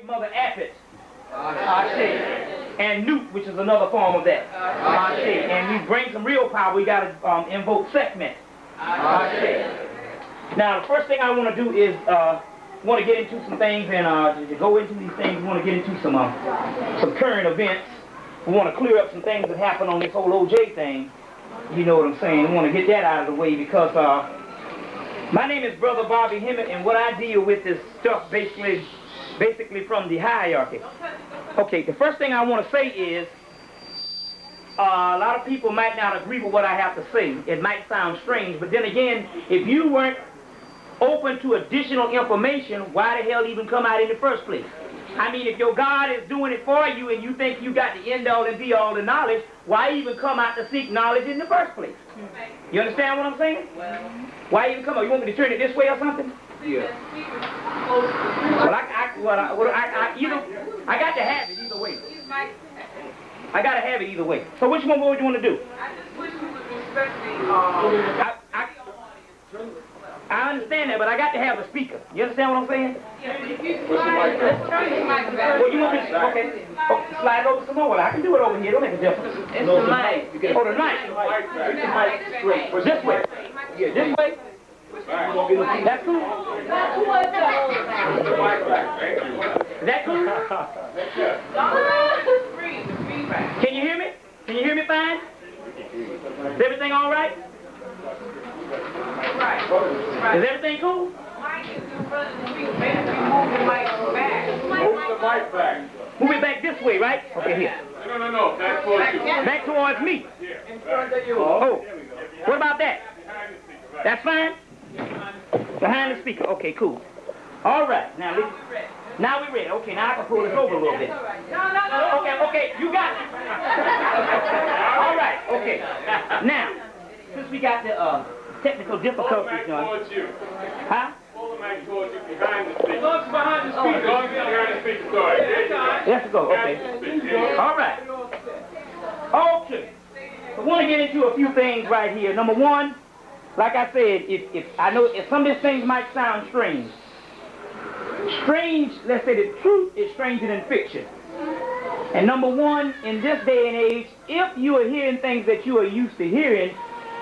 great mother Apis. And Newt, which is another form of that. And we bring some real power, we got to invoke Sekhmet. Now, the first thing I want to do is want to get into some things, and to go into these things, we want to get into some current events. We want to clear up some things that happened on this whole OJ thing. You know what I'm saying? We want to get that out of the way because my name is Brother Bobby Hemmitt, and what I deal with is stuff basically from the hierarchy. Okay, the first thing I want to say is a lot of people might not agree with what I have to say. It might sound strange, but then again, if you weren't open to additional information, why the hell even come out in the first place? I mean, if your God is doing it for you and you think you got the end-all and be-all the knowledge, why even come out to seek knowledge in the first place? You understand what I'm saying? Why even come out? You want me to turn it this way or something? Yeah. Well, I got to have it either way. I got to have it either way. So which one would you want to do? I just wish you would respect the... I understand that, but I got to have a speaker. You understand what I'm saying? Yeah, but if you slide, let's turn the mic back. Well, you want me to, okay. Oh, slide over some more. Well, I can do it over here. Don't make a difference. It's the mic. Oh, the mic. This way. Yeah, this way. That's cool. Is that cool? Can you hear me? Can you hear me fine? Is everything all right? Is everything cool? Move it back this way, right? Okay, here. No. Back towards you. Back towards me. In front of you. Oh. What about that? That's fine? Behind the speaker. Okay, cool. All right. Now we're ready. Okay, now I can pull this over a little bit. Okay, you got it. All right, okay. Now, since we got the technical difficulties towards you. Huh? Pull the mic towards you behind the speaker. Behind the speaker. Sorry. Let's go. Okay. All right. Okay. I want to get into a few things right here. Number one, like I said, if I know if some of these things might sound strange. Let's say the truth is stranger than fiction. And number one, in this day and age, if you are hearing things that you are used to hearing,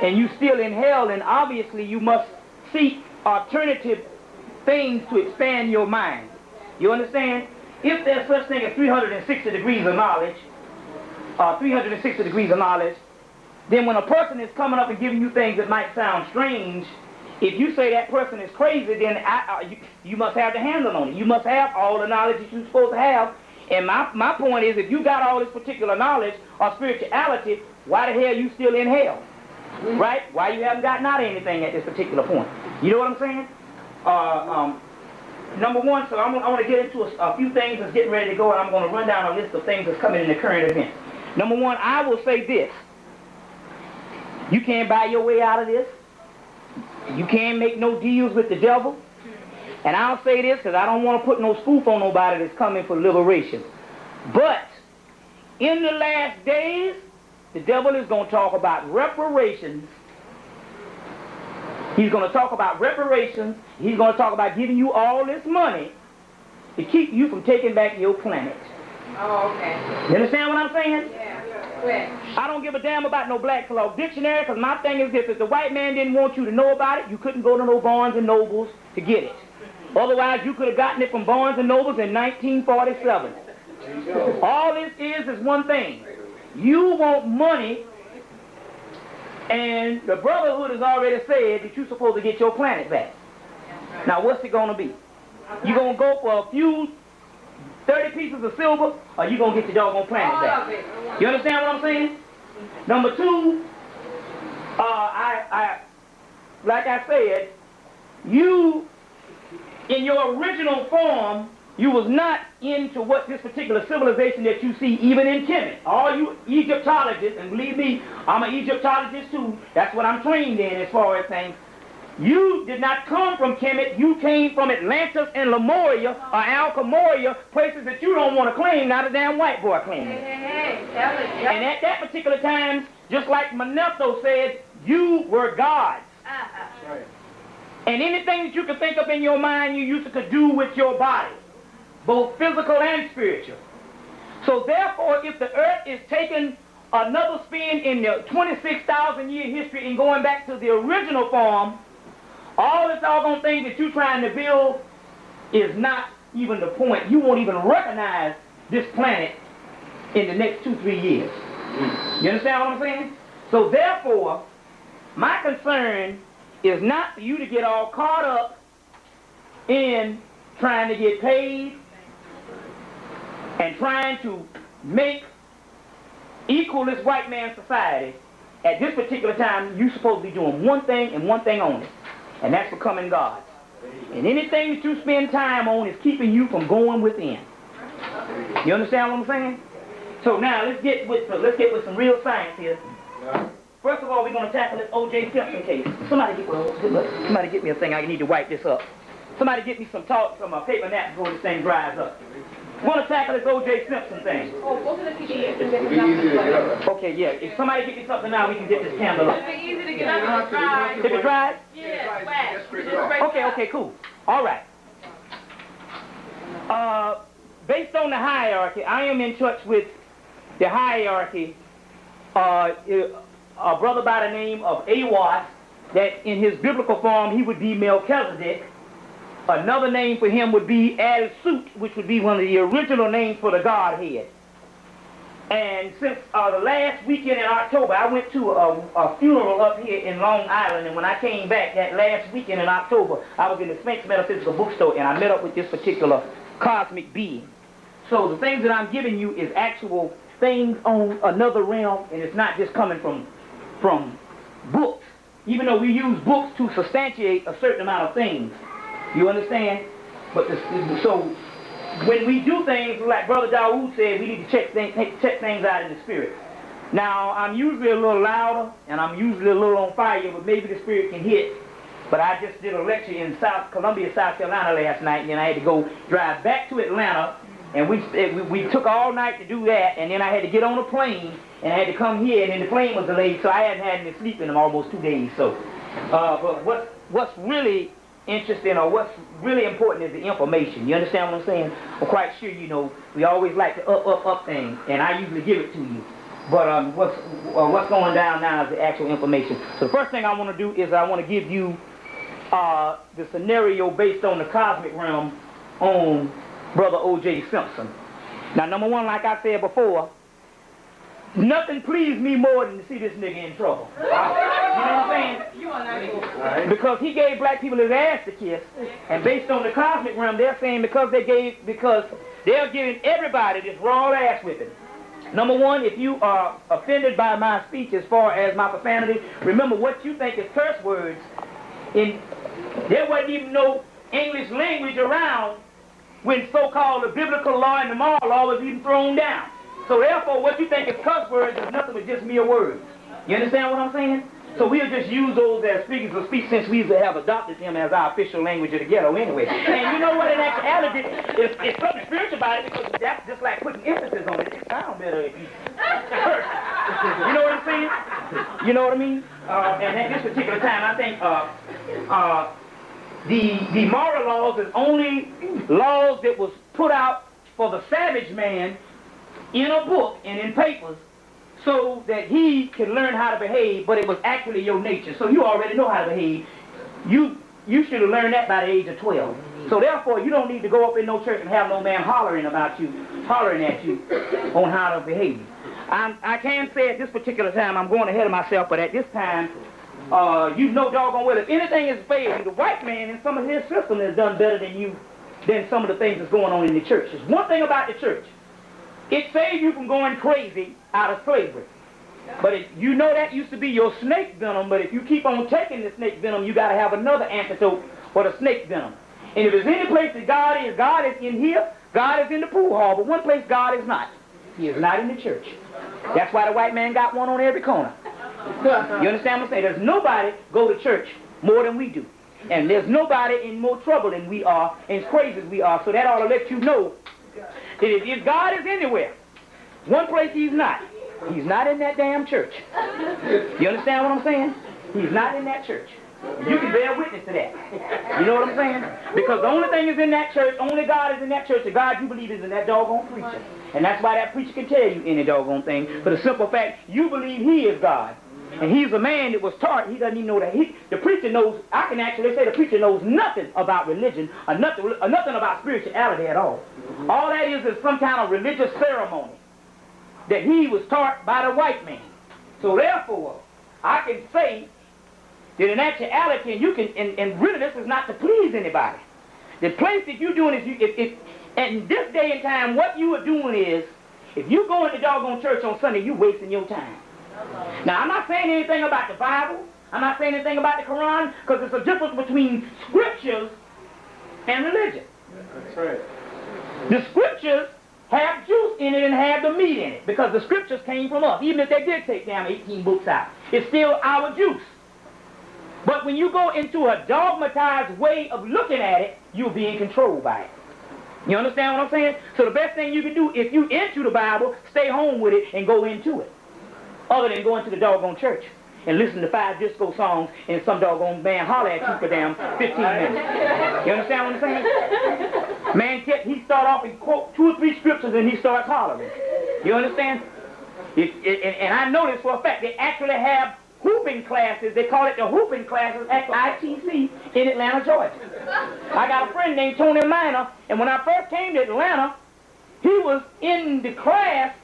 and you still in hell, then obviously you must seek alternative things to expand your mind. You understand? If there's such thing as 360 degrees of knowledge, then when a person is coming up and giving you things that might sound strange, if you say that person is crazy, then you must have the handle on it. You must have all the knowledge that you're supposed to have. And my point is, if you got all this particular knowledge or spirituality, why the hell are you still in hell? Right? Why you haven't gotten out of anything at this particular point? You know what I'm saying? Number one, so I want to get into a few things that's getting ready to go, and I'm going to run down a list of things that's coming in the current events. Number one, I will say this. You can't buy your way out of this. You can't make no deals with the devil. And I'll say this because I don't want to put no spoof on nobody that's coming for liberation. But in the last days, the devil is going to talk about reparations. He's going to talk about reparations. He's going to talk about giving you all this money to keep you from taking back your planet. Oh, okay. You understand what I'm saying? Yeah. I don't give a damn about no Black Law Dictionary, because my thing is this: if the white man didn't want you to know about it, you couldn't go to no Barnes and Nobles to get it. Otherwise, you could have gotten it from Barnes and Nobles in 1947. All this is one thing. You want money, and the Brotherhood has already said that you're supposed to get your planet back. Now, what's it going to be? You going to go for a few 30 pieces of silver, or you going to get your doggone planet back? You understand what I'm saying? Number two, like I said, you, in your original form, you was not into what this particular civilization that you see, even in Hemmitt. All you Egyptologists, and believe me, I'm an Egyptologist too. That's what I'm trained in as far as things. You did not come from Hemmitt. You came from Atlantis and Lemuria, or Alchemoria, places that you don't want to claim, not a damn white boy claiming. And at that particular time, just like Manetho said, you were gods. And anything that you could think of in your mind, you used to do with your body. both physical and spiritual. So therefore, if the earth is taking another spin in the 26,000-year history and going back to the original form, all this doggone thing that you're trying to build is not even the point. You won't even recognize this planet in the next 2-3 years. You understand what I'm saying? So therefore, my concern is not for you to get all caught up in trying to get paid and trying to make equal this white man society. At this particular time, you're supposed to be doing one thing and one thing only, and that's becoming God. And anything that you spend time on is keeping you from going within. You understand what I'm saying? So now let's get with some real science here. First of all, we're going to tackle this O.J. Simpson case. Somebody get me a thing. I need to wipe this up. Somebody get me some paper napkin before this thing dries up. We're going to tackle this O.J. Simpson thing. Okay, yeah. If somebody get me something now, we can get this candle up. It's easy to get out of the dry. If it dries? Yeah, Okay, cool. All right. Based on the hierarchy, I am in touch with the hierarchy. A brother by the name of Awas, that in his biblical form he would be Melchizedek. Another name for him would be Al-Sut, which would be one of the original names for the Godhead. And since the last weekend in October, I went to a funeral up here in Long Island, and when I came back that last weekend in October, I was in the Sphinx Metaphysical Bookstore, and I met up with this particular cosmic being. So the things that I'm giving you is actual things on another realm, and it's not just coming from books, even though we use books to substantiate a certain amount of things. You understand? But so when we do things, like Brother Dawood said, we need to check things out in the spirit. Now, I'm usually a little louder, and I'm usually a little on fire, but maybe the spirit can hit. But I just did a lecture in Columbia, South Carolina last night, and then I had to go drive back to Atlanta, and we took all night to do that, and then I had to get on a plane, and I had to come here, and then the plane was delayed, so I hadn't had any sleep in them almost 2 days. So, but what's really interesting, or what's really important, is the information. You understand what I'm saying? I'm quite sure you know we always like to up things, and I usually give it to you. But what's going down now is the actual information. So the first thing I want to do is I want to give you the scenario based on the cosmic realm on Brother O.J. Simpson. Now, number one, like I said before, nothing pleased me more than to see this nigga in trouble. You know what I'm saying? Because he gave black people his ass to kiss, and based on the cosmic realm, they're saying because they're giving everybody this raw ass whipping. Number one, if you are offended by my speech as far as my profanity, remember what you think is curse words. There wasn't even no English language around when so-called the biblical law and the moral law was even thrown down. So therefore, what you think is cuss words is nothing but just mere words. You understand what I'm saying? So we'll just use those as figures of speech since we have adopted them as our official language of the ghetto anyway. And you know what, in actuality, it's something spiritual about it, because that's just like putting emphasis on it. It sounds better if you curse. You know what I'm saying? You know what I mean? And at this particular time, I think the moral laws is only laws that was put out for the savage man in a book and in papers, so that he can learn how to behave, but it was actually your nature. So you already know how to behave. You should have learned that by the age of 12. So therefore, you don't need to go up in no church and have no man hollering at you on how to behave. I can say at this particular time, I'm going ahead of myself, but at this time, you know doggone well, if anything is failing, the white man in some of his system has done better than some of the things that's going on in the church. There's one thing about the church. It saves you from going crazy out of slavery. But you know that used to be your snake venom, but if you keep on taking the snake venom, you got to have another antidote for the snake venom. And if there's any place that God is in here, God is in the pool hall, but one place God is not. He is not in the church. That's why the white man got one on every corner. You understand what I'm saying? There's nobody go to church more than we do. And there's nobody in more trouble than we are, and as crazy as we are. So that ought to let you know that if God is anywhere, one place he's not. He's not in that damn church. You understand what I'm saying? He's not in that church. You can bear witness to that. You know what I'm saying? Because the only thing is in that church, only God is in that church, the God you believe is in that doggone preacher. And that's why that preacher can tell you any doggone thing. For the simple fact, you believe he is God. And he's a man that was taught, he doesn't even know that. The preacher knows, I can actually say the preacher knows nothing about religion or nothing about spirituality at all. All that is some kind of religious ceremony that he was taught by the white man. So therefore, I can say that in actuality, and you can, and really this is not to please anybody. The place that you're doing is, in this day and time, what you are doing is, if you go into doggone church on Sunday, you're wasting your time. Now, I'm not saying anything about the Bible. I'm not saying anything about the Quran, because there's a difference between scriptures and religion. That's right. The scriptures have juice in it and have the meat in it, because the scriptures came from us. Even if they did take down 18 books out, it's still our juice. But when you go into a dogmatized way of looking at it, you're being controlled by it. You understand what I'm saying? So the best thing you can do, if you into the Bible, stay home with it and go into it. Other than going to the doggone church and listen to 5 disco songs and some doggone man holler at you for damn 15 minutes. You understand what I'm saying? Man, he start off and quote 2 or 3 scriptures and he starts hollering. You understand? And I know this for a fact. They actually have hooping classes. They call it the hooping classes at ITC in Atlanta, Georgia. I got a friend named Tony Minor, and when I first came to Atlanta, he was in the class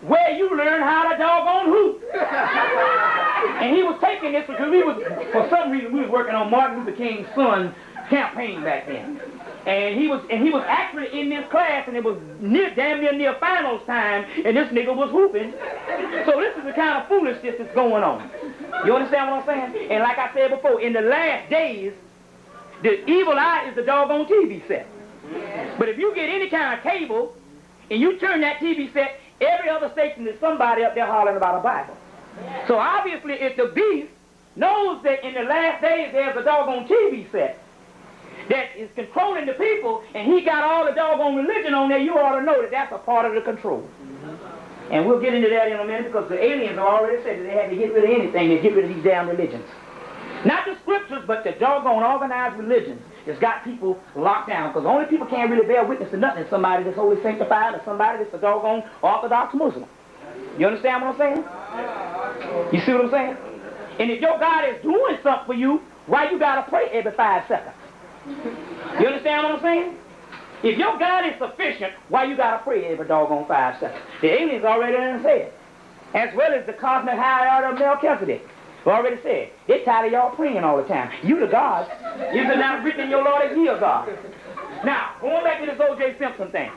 where you learn how to doggone hoop. And he was taking this because for some reason, we was working on Martin Luther King's son's campaign back then. And he was actually in this class, and it was damn near finals time, and this nigga was hooping. So this is the kind of foolishness that's going on. You understand what I'm saying? And like I said before, in the last days, the evil eye is the doggone TV set. But if you get any kind of cable, and you turn that TV set, every other station there's somebody up there hollering about a Bible. So obviously, if the beast knows that in the last days there's a doggone TV set that is controlling the people, and he got all the doggone religion on there, you ought to know that that's a part of the control. And we'll get into that in a minute, because the aliens have already said that they had to get rid of anything to get rid of these damn religions. Not the scriptures, but the doggone organized religions that's got people locked down, because the only people can't really bear witness to nothing is somebody that's wholly sanctified or somebody that's a doggone Orthodox Muslim. You understand what I'm saying? You see what I'm saying? And if your God is doing something for you, why you gotta pray every 5 seconds? You understand what I'm saying? If your God is sufficient, why you gotta pray every doggone 5 seconds? The aliens already done said, as well as the cosmic high order of Melchizedek. We already said, they're tired of y'all praying all the time. You the God. You're not written in your Lord as ye a God. Now, going back to this O.J. Simpson thing.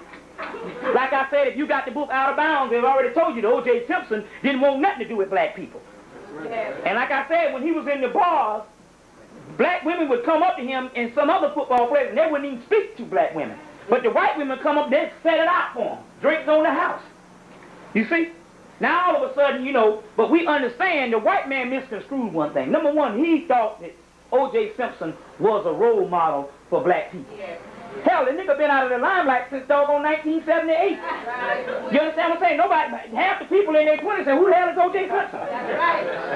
Like I said, if you got the book Out of Bounds, they've already told you that O.J. Simpson didn't want nothing to do with black people. And like I said, when he was in the bars, black women would come up to him and some other football players, and they wouldn't even speak to black women. But the white women come up, they'd set it out for him. Drinks on the house. You see? Now all of a sudden, you know, but we understand the white man misconstrued one thing. Number one, he thought that O.J. Simpson was a role model for black people. Hell, the nigga been out of the limelight since doggone 1978. You understand what I'm saying? Nobody, half the people in their 20s say, who the hell is O.J. Simpson?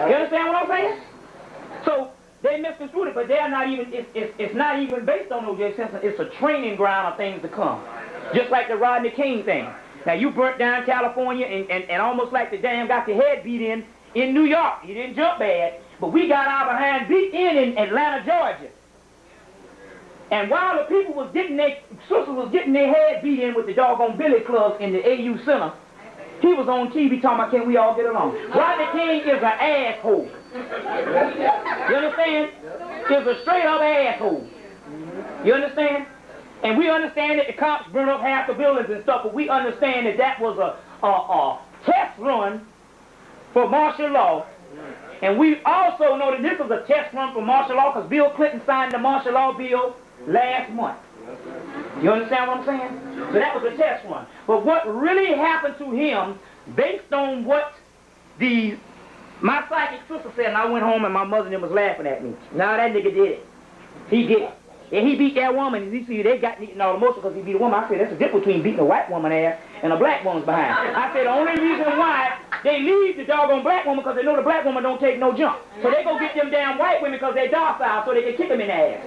You understand what I'm saying? So they misconstrued it, but they're not even, it's not even based on O.J. Simpson. It's a training ground of things to come. Just like the Rodney King thing. Now, you burnt down California and almost like the damn got your head beat in New York. You didn't jump bad, but we got our behind beat in Atlanta, Georgia. And while the people was getting their, sisters was getting their head beat in with the doggone billy clubs in the AU Center, he was on TV talking about, can we all get along? Rodney King is an asshole. You understand? He's a straight up asshole. You understand? And we understand that the cops burned up half the buildings and stuff, but we understand that that was a test run for martial law. And we also know that this was a test run for martial law because Bill Clinton signed the martial law bill last month. You understand what I'm saying? So that was a test run. But what really happened to him, based on what my psychic sister said, and I went home and my mother and them was laughing at me. Now that nigga did it. He did it. And he beat that woman, and you see, they got eating all the motion because he beat a woman. I said, that's the difference between beating a white woman ass and a black woman's behind. I said, the only reason why they leave the doggone black woman because they know the black woman don't take no jump. So they go get them damn white women because they're docile so they can kick them in the ass.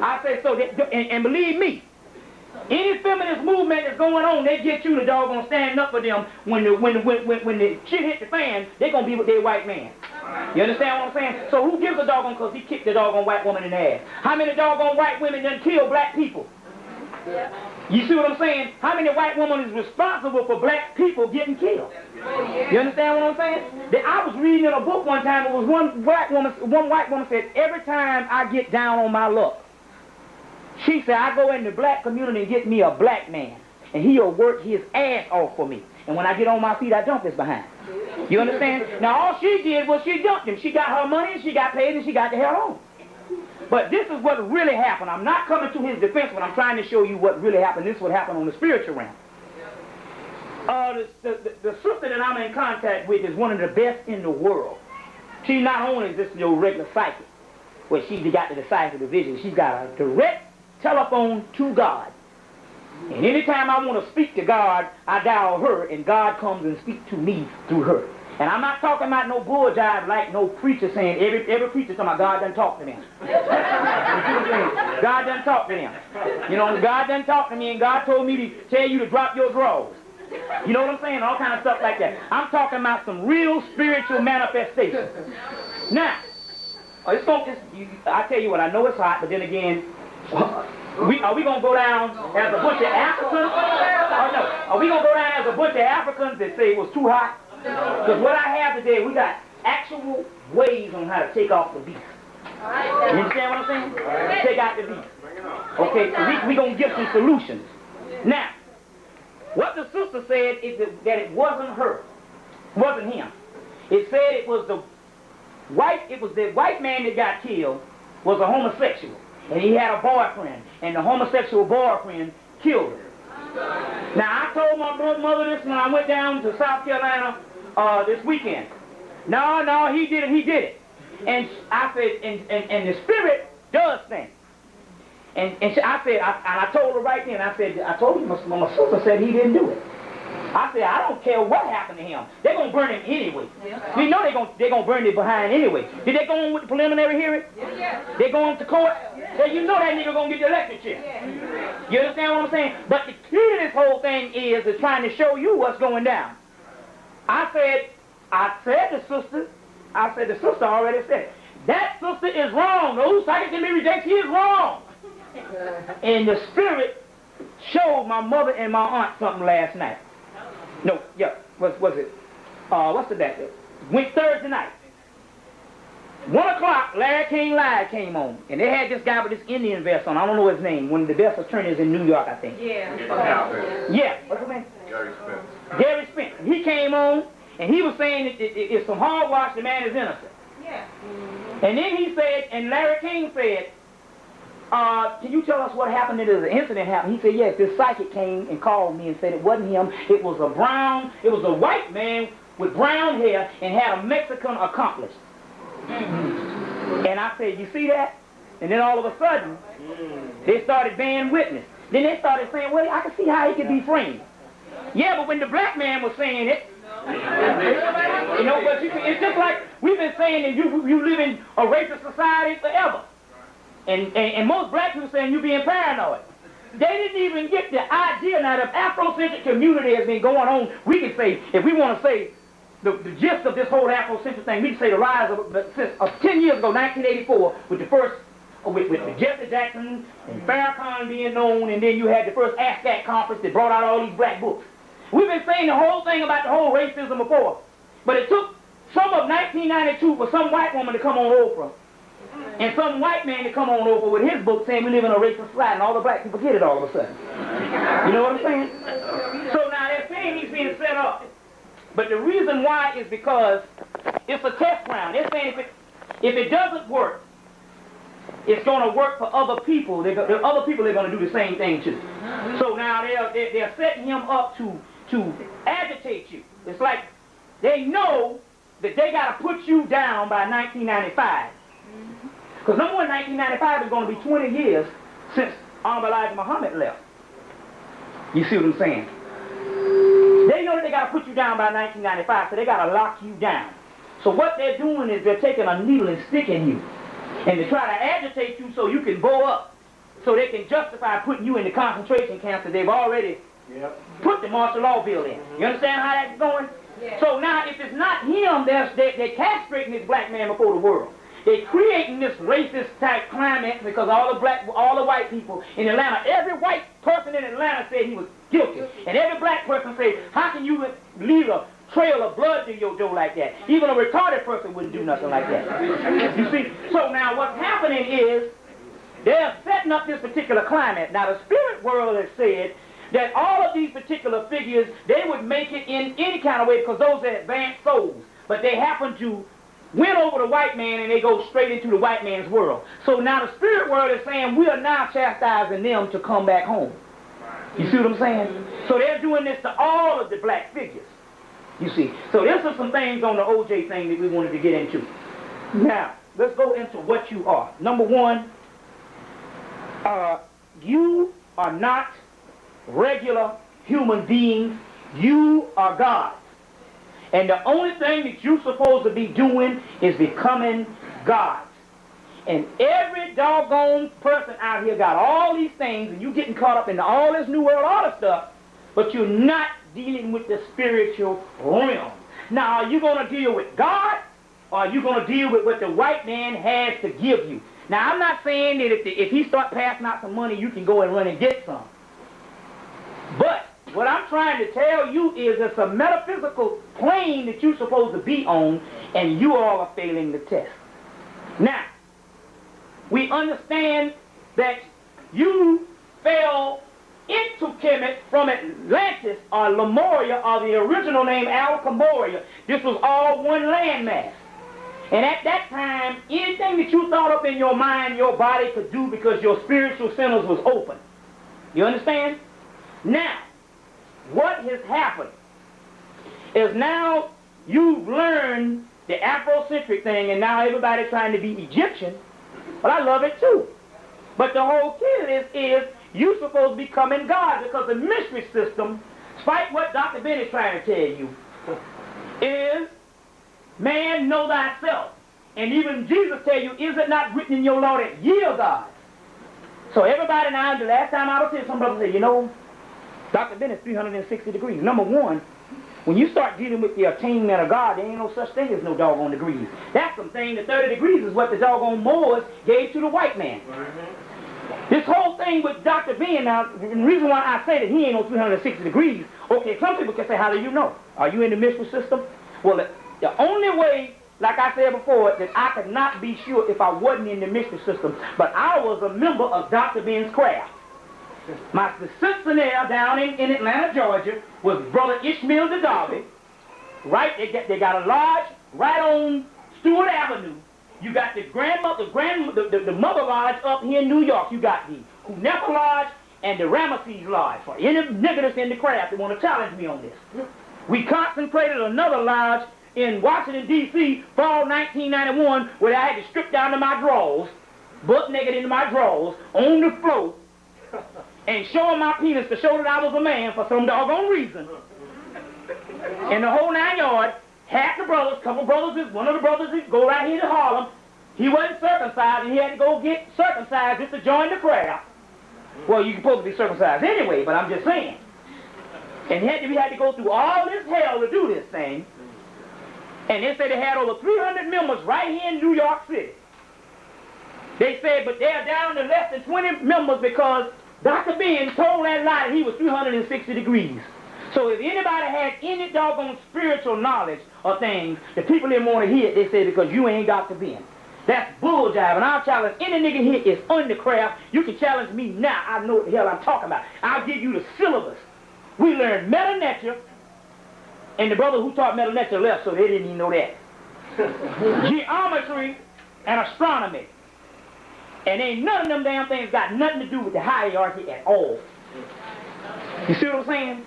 I said, so, and believe me, any feminist movement that's going on, they get you the doggone stand up for them. When the shit hit the fan, they gonna be with their white man. You understand what I'm saying? So who gives a doggone because he kicked the doggone white woman in the ass? How many doggone white women done kill black people? You see what I'm saying? How many white women is responsible for black people getting killed? You understand what I'm saying? I was reading in a book one time, it was one white woman said, every time I get down on my luck, she said, I go in the black community and get me a black man, and he'll work his ass off for me. And when I get on my feet, I dump his behind. You understand? Now all she did was she dumped him. She got her money, and she got paid, and she got the hell on. But this is what really happened. I'm not coming to his defense, but I'm trying to show you what really happened. This is what happened on the spiritual realm. The sister that I'm in contact with is one of the best in the world. She not only is this your regular psychic, where she got to decipher the vision, she's got a direct telephone to God. And anytime I want to speak to God, I dial her, and God comes and speaks to me through her. And I'm not talking about no bull jive like no preacher saying, every preacher talking about God doesn't talk to them. God doesn't talk to them. You know, God doesn't talk to me, and God told me to tell you to drop your drawers. You know what I'm saying? All kind of stuff like that. I'm talking about some real spiritual manifestation. Now, I tell you what, I know it's hot, but then again, are we going to go down as a bunch of Africans? Or no, are we going to go down as a bunch of Africans that say it was too hot? Because what I have today, we got actual ways on how to take off the beast. You understand what I'm saying? Take out the beast. Okay, so we're going to give some solutions. Now, what the sister said is that it wasn't her. It wasn't him. It said it was the white man that got killed was a homosexual. And he had a boyfriend. And the homosexual boyfriend killed her. Now, I told my mother this when I went down to South Carolina this weekend. No, he did it. And I said, and the spirit does things. And I told her right then, I told you, my sister said he didn't do it. I said, I don't care what happened to him. They're going to burn him anyway. You know they're going to burn him behind anyway. Did they go on with the preliminary hearing? They go on to court? Then you know that nigga going to get the electric chair. You understand what I'm saying? But the key to this whole thing is trying to show you what's going down. I said the sister already said it. That sister is wrong. Those psychics can be rejected. She is wrong. And the spirit showed my mother and my aunt something last night. No, yeah, was it? What's the date? Went Thursday night. 1 o'clock, Larry King Live came on, and they had this guy with this Indian vest on. I don't know his name. One of the best attorneys in New York, I think. Yeah. What's his name? Gary Spence. He came on, and he was saying it's some hogwash. The man is innocent. Yeah. And then he said, and Larry King said, can you tell us what happened? The incident happened. He said, yes, this psychic came and called me and said it wasn't him. It was a white man with brown hair and had a Mexican accomplice. And I said, you see that? And then all of a sudden, they started bearing witness. Then they started saying, well, I can see how he could be framed. Yeah, but when the black man was saying it, you know, but it's just like we've been saying that you live in a racist society forever. And most black people saying you being paranoid. They didn't even get the idea. Now, the Afrocentric community has been going on. We can say, if we want to say the gist of this whole Afrocentric thing, we can say the rise of 10 years ago, 1984, with the first, with Jesse Jackson and Farrakhan being known, and then you had the first ASCAT conference that brought out all these black books. We've been saying the whole thing about the whole racism before, but it took some of 1992 for some white woman to come on over, and some white man to come on over with his book saying we live in a racist society, and all the black people get it all of a sudden. You know what I'm saying? So now they're saying he's being set up. But the reason why is because it's a test ground. They're saying if it doesn't work, it's going to work for other people. Other people are going to do the same thing too. So now they're setting him up to agitate you. It's like they know that they got to put you down by 1995. Because number one, 1995 is going to be 20 years since Elijah Muhammad left. You see what I'm saying? They know that they got to put you down by 1995, so they got to lock you down. So what they're doing is they're taking a needle and sticking you, and they try to agitate you so you can blow up, so they can justify putting you in the concentration camps that they've already put the martial law bill in. You understand how that's going? Yeah. So now, if it's not him, they're castrating this black man before the world. They're creating this racist type climate because all the white people in Atlanta, every white person in Atlanta said he was guilty, and every black person said, how can you leave a trail of blood to your door like that? Even a retarded person wouldn't do nothing like that. You see? So now what's happening is they're setting up this particular climate. Now the spirit world has said that all of these particular figures, they would make it in any kind of way because those are advanced souls. But they happen to win over the white man and they go straight into the white man's world. So now the spirit world is saying we are now chastising them to come back home. You see what I'm saying? So they're doing this to all of the black figures. You see. So there's some things on the OJ thing that we wanted to get into. Now, let's go into what you are. Number one, you are not regular human beings. You are God. And the only thing that you're supposed to be doing is becoming God. And every doggone person out here got all these things, and you getting caught up in all this New World Order stuff, but you're not dealing with the spiritual realm. Now, are you going to deal with God, or are you going to deal with what the white man has to give you? Now, I'm not saying that if he start passing out some money, you can go and run and get some. But what I'm trying to tell you is it's a metaphysical plane that you're supposed to be on, and you all are failing the test. Now, we understand that you fell into Hemmitt from Atlantis, or Lemuria, or the original name Alchemoria. This was all one landmass. And at that time, anything that you thought up in your mind, your body could do because your spiritual centers was open. You understand? Now, what has happened is now you've learned the Afrocentric thing, and now everybody's trying to be Egyptian. But I love it too. But the whole key of this is you're supposed to be becoming God, because the mystery system, despite what Dr. Ben is trying to tell you, is man, know thyself. And even Jesus tell you, is it not written in your law that ye are God? So everybody now, the last time I was here, some brothers say, you know, Dr. Ben is 360 degrees. Number one, when you start dealing with the attainment of God, there ain't no such thing as no doggone degrees. That's something, the 30 degrees is what the doggone Moors gave to the white man. This whole thing with Dr. Ben, now, the reason why I say that he ain't no 360 degrees, okay, some people can say, how do you know? Are you in the mystical system? Well, the only way, like I said before, that I could not be sure if I wasn't in the mystical system, but I was a member of Dr. Ben's craft. The Simpson down in Atlanta, Georgia, was Brother Ishmael the Darby. Right, they got a lodge right on Stewart Avenue. You got the Mother Lodge up here in New York. You got the Hunefa Lodge and the Ramesses Lodge. For any nigger that's in the craft that want to challenge me on this. We concentrated another lodge in Washington, D.C., fall 1991, where I had to strip down to my drawers, butt naked into my drawers, on the floor, and showing my penis to show that I was a man for some doggone reason. And the whole 9 yards, half the brothers, couple brothers, one of the brothers go right here to Harlem. He wasn't circumcised, and he had to go get circumcised just to join the crowd. Well, you're supposed to be circumcised anyway, but I'm just saying. And we had to go through all this hell to do this thing. And they said they had over 300 members right here in New York City. They said, but they're down to less than 20 members because Dr. Ben told that lie that he was 360 degrees. So if anybody had any doggone spiritual knowledge of things, the people didn't want to hear it, they said, because you ain't Dr. Ben. That's bull jive, and I'll challenge any nigga here is undercraft. You can challenge me now. I know what the hell I'm talking about. I'll give you the syllabus. We learned meta nature, and the brother who taught meta nature left, so they didn't even know that. Geometry and astronomy. And ain't none of them damn things got nothing to do with the hierarchy at all. You see what I'm saying?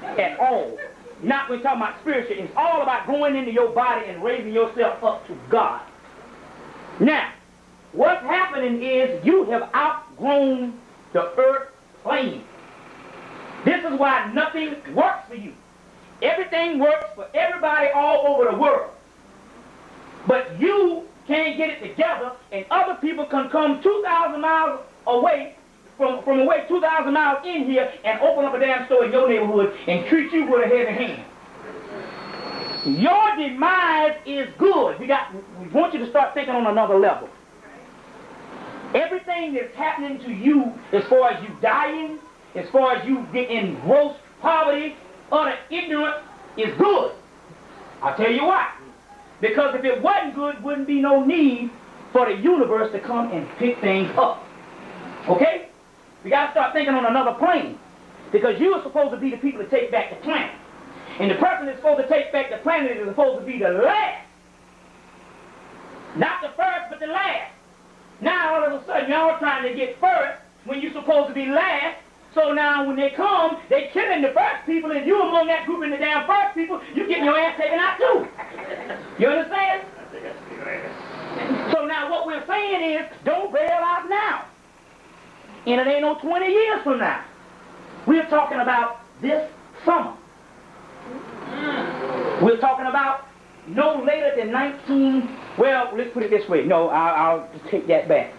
At all. Not when we're talking about spiritual. It's all about going into your body and raising yourself up to God. Now, what's happening is you have outgrown the earth plane. This is why nothing works for you. Everything works for everybody all over the world. But you can't get it together, and other people can come 2,000 miles away, from away 2,000 miles in here, and open up a damn store in your neighborhood and treat you with a heavy hand. Your demise is good. We want you to start thinking on another level. Everything that's happening to you, as far as you dying, as far as you get in gross poverty, utter ignorance, is good. I'll tell you why. Because if it wasn't good, wouldn't be no need for the universe to come and pick things up. Okay? We got to start thinking on another plane. Because you are supposed to be the people to take back the planet. And the person that's supposed to take back the planet is supposed to be the last. Not the first, but the last. Now, all of a sudden, y'all trying to get first when you're supposed to be last. So now, when they come, they killing the first people, and you among that group in the damn first people, you getting your ass taken out too. You understand? So now, what we're saying is, don't bail out now. And it ain't no 20 years from now. We're talking about this summer. We're talking about no later than well, let's put it this way. No, I'll just take that back.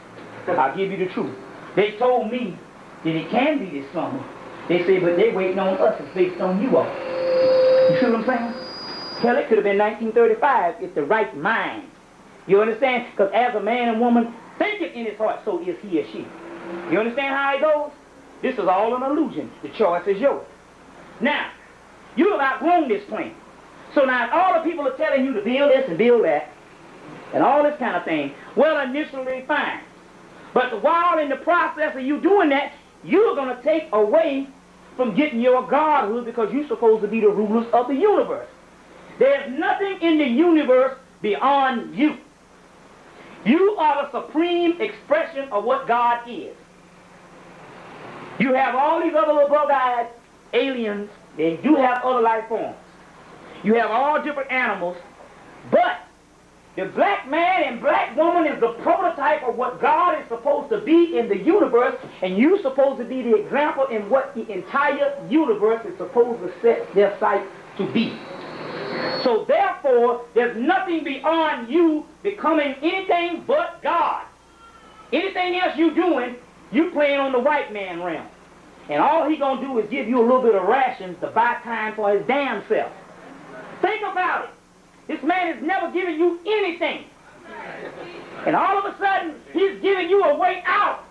I'll give you the truth. They told me that it can be this summer. They say, but they're waiting on us. It's based on you all. You see what I'm saying? Hell, it could have been 1935 if the right mind. You understand? Because as a man and woman thinketh in his heart, so is he or she. You understand how it goes? This is all an illusion. The choice is yours. Now, you have outgrown this plane. So now all the people are telling you to build this and build that, and all this kind of thing. Well, initially, fine. But while in the process of you doing that, you're going to take away from getting your godhood because you're supposed to be the rulers of the universe. There's nothing in the universe beyond you. You are the supreme expression of what God is. You have all these other little bug-eyed aliens, they do have other life forms. You have all different animals, but the black man and black woman is the prototype of what God is supposed to be in the universe, and you're supposed to be the example in what the entire universe is supposed to set their sight to be. So therefore, there's nothing beyond you becoming anything but God. Anything else you doing, you playing on the white man realm. And all he gonna do is give you a little bit of rations to buy time for his damn self. Think about it. This man has never given you anything. And all of a sudden, he's giving you a way out.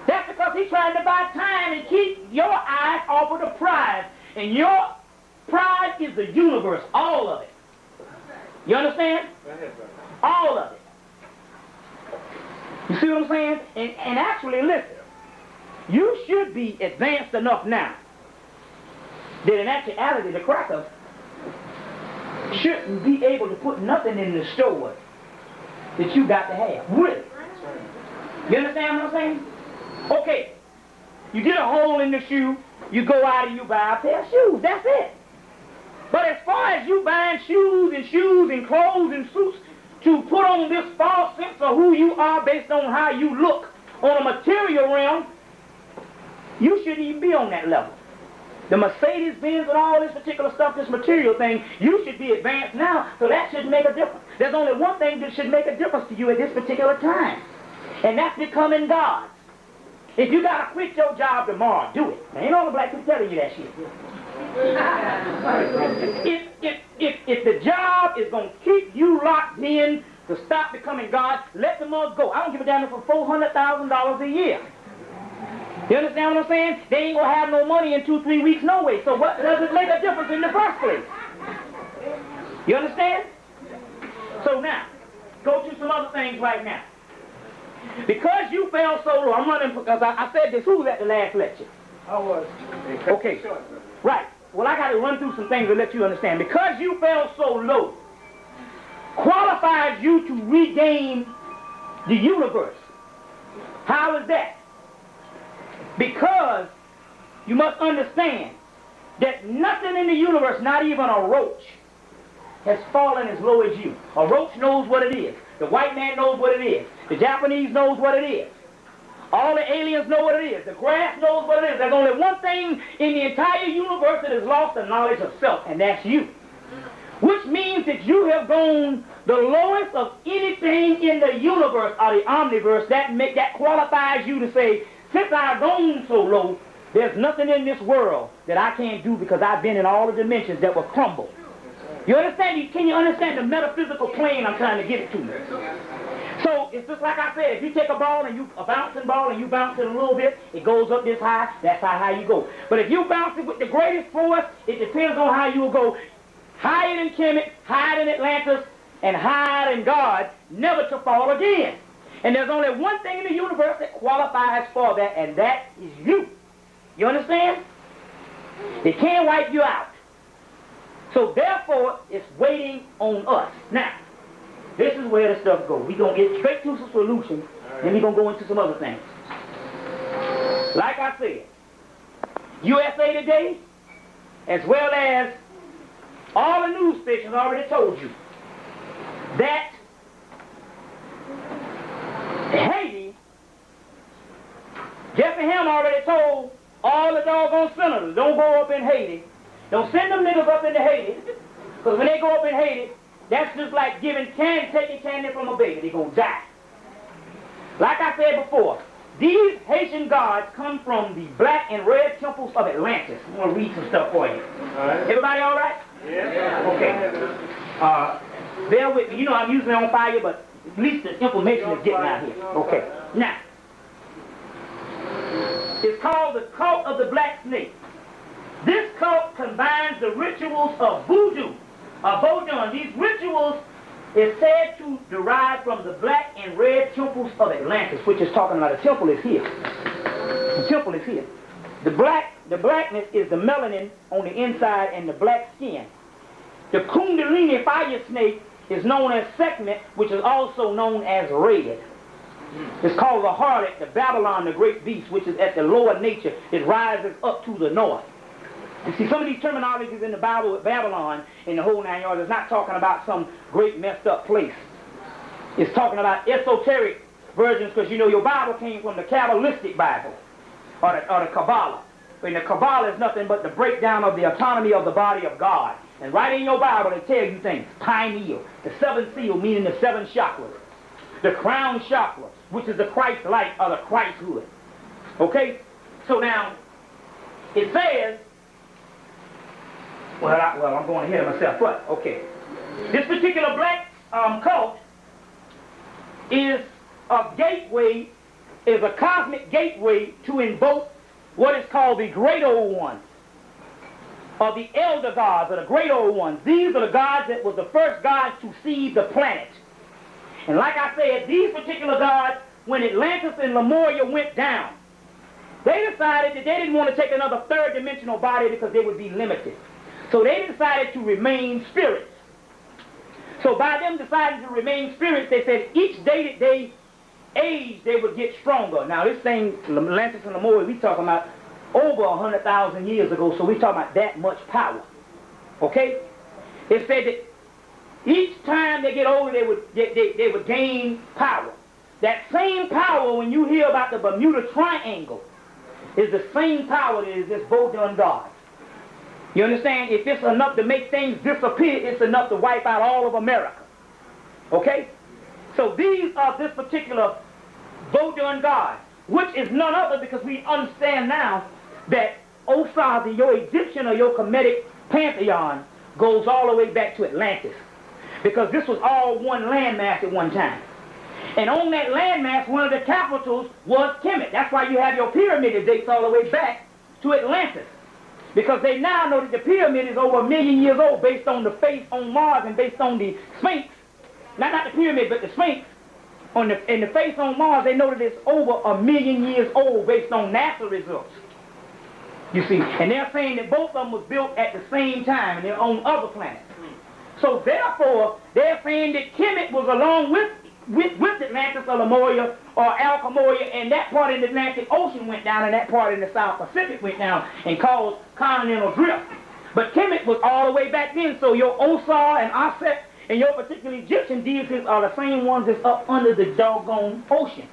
That's because he's trying to buy time and keep your eyes off of the prize. And your prize is the universe, all of it. You understand? All of it. You see what I'm saying? And actually, listen, you should be advanced enough now that in actuality, the crackers shouldn't be able to put nothing in the store that you got to have. Really. You understand what I'm saying? Okay, you get a hole in the shoe, you go out and you buy a pair of shoes. That's it. But as far as you buying shoes and clothes and suits to put on this false sense of who you are based on how you look on a material realm, you shouldn't even be on that level. The Mercedes Benz and all this particular stuff, this material thing, you should be advanced now, so that should make a difference. There's only one thing that should make a difference to you at this particular time, and that's becoming God. If you got to quit your job tomorrow, do it. Now, ain't all the black people telling you that shit. If the job is going to keep you locked in to stop becoming God, let the mug go. I don't give a damn for $400,000 a year. You understand what I'm saying? They ain't going to have no money in 2-3 weeks no way. So what does it make a difference in the first place? You understand? So now, go to some other things right now. Because you fell so low, I'm running because I said this, who was at the last lecture? I was. Okay, right. Well, I got to run through some things to let you understand. Because you fell so low, qualifies you to regain the universe. How is that? Because you must understand that nothing in the universe, not even a roach, has fallen as low as you. A roach knows what it is. The white man knows what it is. The Japanese knows what it is. All the aliens know what it is. The grass knows what it is. There's only one thing in the entire universe that has lost the knowledge of self, and that's you. Which means that you have gone the lowest of anything in the universe or the omniverse. That qualifies you to say, since I've gone so low, there's nothing in this world that I can't do because I've been in all the dimensions that will crumble. You understand? Can you understand the metaphysical plane I'm trying to get it to you? So it's just like I said, if you take a ball and a bouncing ball and you bounce it a little bit, it goes up this high, that's how high you go. But if you bounce it with the greatest force, it depends on how you will go. Higher than Hemmitt, higher than Atlantis, and higher than God, never to fall again. And there's only one thing in the universe that qualifies for that, and that is you. You understand? They can't wipe you out. So therefore, it's waiting on us. Now, this is where the stuff goes. We're going to get straight to some solutions, then we're going to go into some other things. Like I said, USA Today, as well as all the news stations already told you that Haiti, Jeffrey Hemmitt already told all the doggone senators, don't go up in Haiti. Don't send them niggas up into Haiti, because when they go up in Haiti, that's just like taking candy from a baby. They're going to die. Like I said before, these Haitian gods come from the black and red temples of Atlantis. I'm going to read some stuff for you. All right. Everybody all right? Yeah. Okay. Bear with me. You know I'm usually on fire, but at least the information is getting out here. Okay. Now, it's called the Cult of the Black Snake. This cult combines the rituals of voodoo, Vodun. These rituals is said to derive from the black and red temples of Atlantis, which is talking about the temple is here. The temple is here. The blackness is the melanin on the inside and the black skin. The Kundalini fire snake is known as Sekhmet, which is also known as red. It's called the harlot, the Babylon, the great beast, which is at the lower nature. It rises up to the north. You see, some of these terminologies in the Bible with Babylon in the whole 9 yards is not talking about some great messed up place. It's talking about esoteric versions, because you know your Bible came from the Kabbalistic Bible, or the Kabbalah. And the Kabbalah is nothing but the breakdown of the autonomy of the body of God. And right in your Bible they tell you things. Pineal, the seventh seal, meaning the seven chakras. The crown chakra, which is the Christ light or the Christhood. Okay? So now, it says, well, I'm going ahead of myself, but, okay. This particular black cult is a gateway, is a cosmic gateway to invoke what is called the Great Old One, or the Elder Gods, or the Great Old Ones. These are the gods that was the first gods to seed the planet. And like I said, these particular gods, when Atlantis and Lemuria went down, they decided that they didn't want to take another third-dimensional body because they would be limited. So they decided to remain spirits. So by them deciding to remain spirits, they said each day that they age, they would get stronger. Now this thing, Atlantis and Lemuria, we talking about over 100,000 years ago, so we talking about that much power. Okay? They said that each time they get older, they would gain power. That same power, when you hear about the Bermuda Triangle, is the same power that is this Vodun God. You understand? If it's enough to make things disappear, it's enough to wipe out all of America. Okay? So these are this particular Vodun God, which is none other, because we understand now that Osiris, your Egyptian or your Kemetic pantheon, goes all the way back to Atlantis. Because this was all one landmass at one time. And on that landmass, one of the capitals was Hemmitt. That's why you have your pyramid that dates all the way back to Atlantis. Because they now know that the pyramid is over 1 million years old based on the face on Mars and based on the Sphinx. Not the pyramid, but the Sphinx. In the face on Mars, they know that it's over 1 million years old based on NASA results. You see, and they're saying that both of them was built at the same time and they're on other planets. So therefore, they're saying that Hemmitt was along with Atlantis or Lemuria or Alchemoria, and that part in the Atlantic Ocean went down and that part in the South Pacific went down and caused continental drift. But Hemmitt was all the way back then, so your Osar and Aset and your particular Egyptian deities are the same ones that's up under the doggone ocean.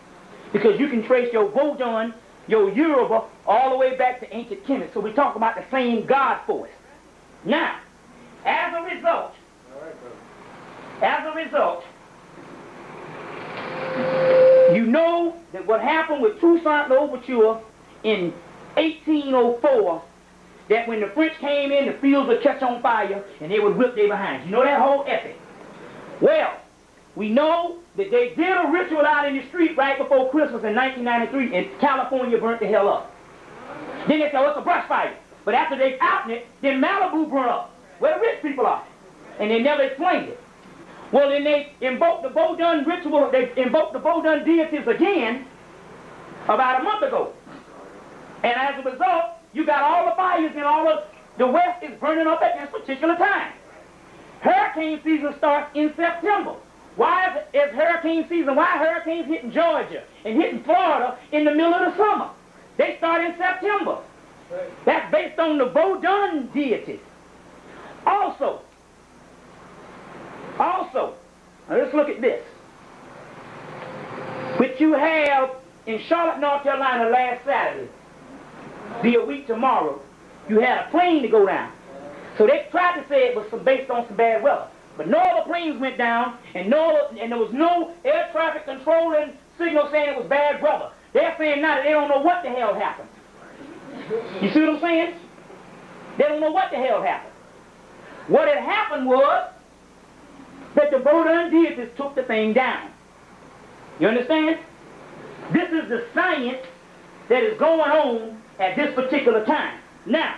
Because you can trace your Vodun, your Yoruba, all the way back to ancient Kemet. So we talk about the same God force. Now, as a result, you know that what happened with Toussaint Louverture in 1804, that when the French came in, the fields would catch on fire and they would whip their behinds. You know that whole epic? Well, we know that they did a ritual out in the street right before Christmas in 1993 and California burnt the hell up. Then they said, oh, it's a brush fire. But after they outed it, then Malibu burned up, where the rich people are. And they never explained it. Well, then they invoked the Vodun ritual, they invoked the Vodun deities again about a month ago. And as a result, you got all the fires and all of the West is burning up at this particular time. Hurricane season starts in September. Why is hurricane season? Why are hurricanes hitting Georgia and hitting Florida in the middle of the summer? They start in September. That's based on the Vodun deities. Also, now let's look at this. Which you have in Charlotte, North Carolina last Saturday, be a week tomorrow, you had a plane to go down. So they tried to say it was based on some bad weather. But no other planes went down, and there was no air traffic controlling signal saying it was bad weather. They're saying now that they don't know what the hell happened. You see what I'm saying? They don't know what the hell happened. What had happened was that the Vodun deities took the thing down. You understand? This is the science that is going on at this particular time. Now,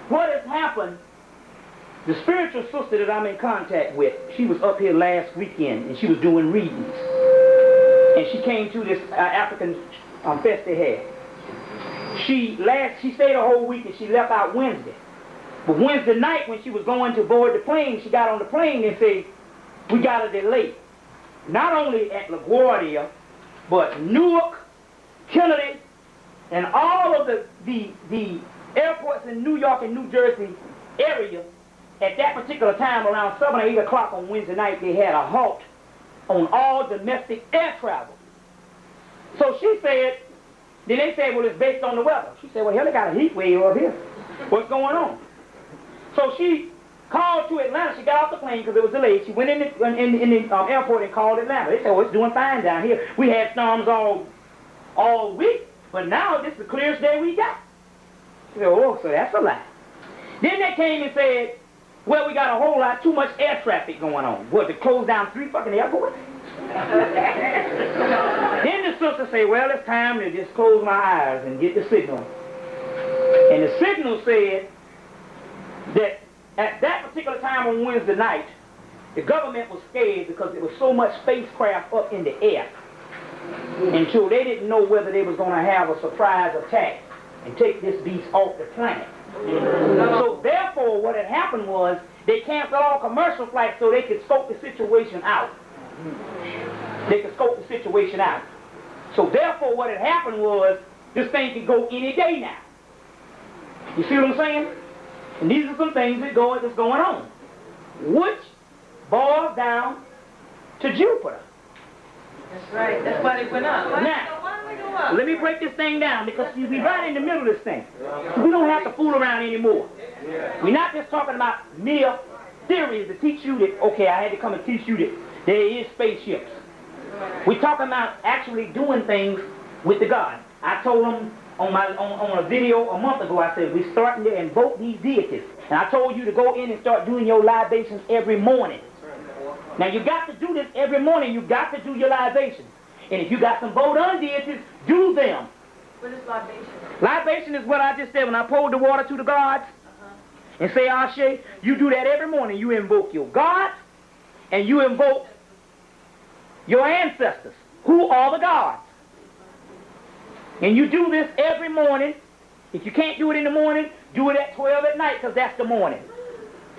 what has happened, the spiritual sister that I'm in contact with, she was up here last weekend and she was doing readings. And she came to this African fest they had. She stayed a whole week and she left out Wednesday. But Wednesday night when she was going to board the plane, she got on the plane and said, we got a delay. Not only at LaGuardia, but Newark, Kennedy, and all of the airports in New York and New Jersey area, at that particular time, around 7 or 8 o'clock on Wednesday night, they had a halt on all domestic air travel. So she said, then they said, well, it's based on the weather. She said, well, hell, they got a heat wave up here. What's going on? So she called to Atlanta. She got off the plane because it was delayed. She went in the airport and called Atlanta. They said, oh, it's doing fine down here. We had storms all week, but now this is the clearest day we got. She said, oh, so that's a lie. Then they came and said, well, we got a whole lot, too much air traffic going on. What, to close down 3 fucking airports? Then the sister said, well, it's time to just close my eyes and get the signal. And the signal said that at that particular time on Wednesday night, the government was scared because there was so much spacecraft up in the air until they didn't know whether they was going to have a surprise attack and take this beast off the planet. So therefore, what had happened was they canceled all commercial flights so they could scope the situation out. So therefore, what had happened was this thing could go any day now. You see what I'm saying? And these are some things that's going on, which boils down to Jupiter. That's right. That's why they went up. Now, let me break this thing down because we're right in the middle of this thing. We don't have to fool around anymore. We're not just talking about mere theories to teach you that, okay, I had to come and teach you that there is spaceships. We're talking about actually doing things with the God. I told them on a video a month ago, I said, we're starting to invoke these deities. And I told you to go in and start doing your libations every morning. Now, you got to do this every morning. You got to do your libations. And if you got some Vodun deities, do them. What is libation? Libation is what I just said when I poured the water to the gods and say, Ashe, you do that every morning. You invoke your gods and you invoke your ancestors, who are the gods. And you do this every morning. If you can't do it in the morning, do it at 12 at night because that's the morning.